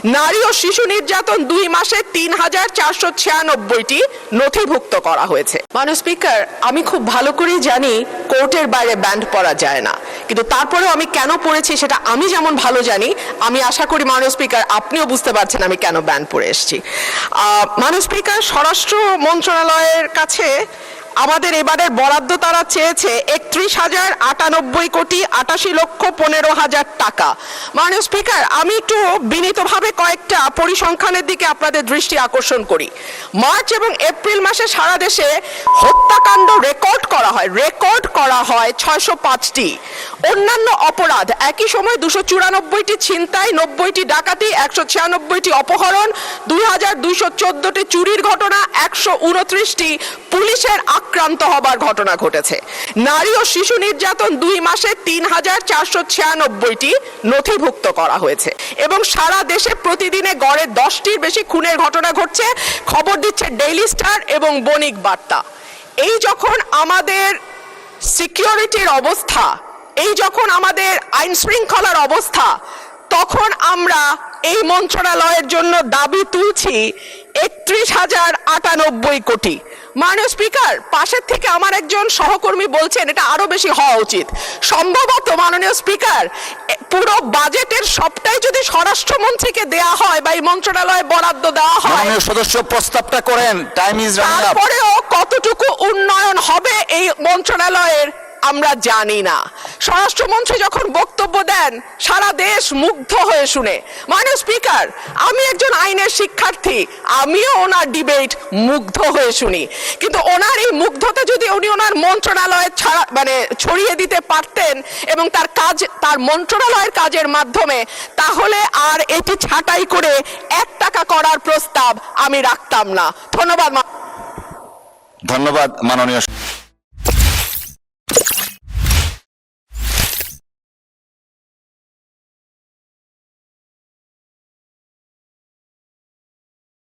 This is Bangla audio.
নারী ও শিশু নির্যাতন 2 মাসে 3496টি নথিভুক্ত করা হয়েছে। মাননীয় স্পিকার, আমি খুব ভালো করেই জানি কোর্টের বাইরে ব্যান্ড পড়া যায় না, কিন্তু তারপরেও আমি কেন পড়েছি সেটা আমি যেমন ভালো জানি, আমি আশা করি মাননীয় স্পিকার আপনিও বুঝতে পারছেন আমি কেন ব্যান্ড পড়ে এসেছি। মাননীয় স্পিকার, স্বরাষ্ট্র মন্ত্রণালয়ের কাছে আমাদের এবারের বরাদ্দ তারা চেয়েছে 31,098,85,15,000 টাকা। মাননীয় স্পিকার, আমি একটু বিনীতভাবে কয়েকটা পরিসংখ্যানের দিকে আপনাদের দৃষ্টি আকর্ষণ করি। মার্চ এবং এপ্রিল মাসে সারা দেশে হত্যাকাণ্ড রেকর্ড করা হয় 605টি। অন্যান্য অপরাধ একই সময় 294টি ছিনতাই, 90টি ডাকাতি, 196টি অপহরণ, 2214টি চুরির ঘটনা, 129টি পুলিশের আক্রান্ত হবার ঘটনা ঘটেছে। নারী ও শিশু নির্যাতন 2 মাসে 3496টি নথিভুক্ত করা হয়েছে এবং সারা দেশে প্রতিদিনে গড়ে 10টির বেশি খুনের ঘটনা ঘটছে, খবর দিচ্ছে ডেইলি স্টার এবং বণিক বার্তা। এই যখন আমাদের সিকিউরিটির অবস্থা, এই যখন আমাদের আইন শৃঙ্খলার অবস্থা, তখন আমরা এই মন্ত্রণালয়ের জন্য দাবি তুলছি 31,098 কোটি। মাননীয় স্পিকার, পাশের থেকে আমার একজন সহকর্মী বলছেন এটা আরো বেশি হওয়া উচিত। সম্ভবত মাননীয় স্পিকার, পুরো বাজেটের সবটাই যদি স্বরাষ্ট্রমন্ত্রীকে দেয়া হয় বা এই মন্ত্রণালয়ে বরাদ্দ দেওয়া হয়, মাননীয় সদস্য প্রস্তাবটা করেন, টাইম ইজ রানিং আপ। তারপরেও কতটুকু উন্নয়ন হবে এই মন্ত্রণালয়ের আমরা জানি না। স্বরাষ্ট্রমন্ত্রী যখন বক্তব্য দেন সারা দেশ মুগ্ধ হয়ে শুনে। মাননীয় স্পিকার, আমি একজন আইনের শিক্ষার্থী, আমিও ওনার ডিবেট মুগ্ধ হয়ে শুনি, কিন্তু ওনার এই মুগ্ধতা যদি উনি ওনার মন্ত্রণালয়ে ছড়িয়ে দিতে পারতেন এবং তার মন্ত্রণালয়ের কাজের মাধ্যমে, তাহলে আর এটি ছাঁটাই করে 1 টাকা করার প্রস্তাব আমি রাখতাম না। ধন্যবাদ ধন্যবাদ মাননীয়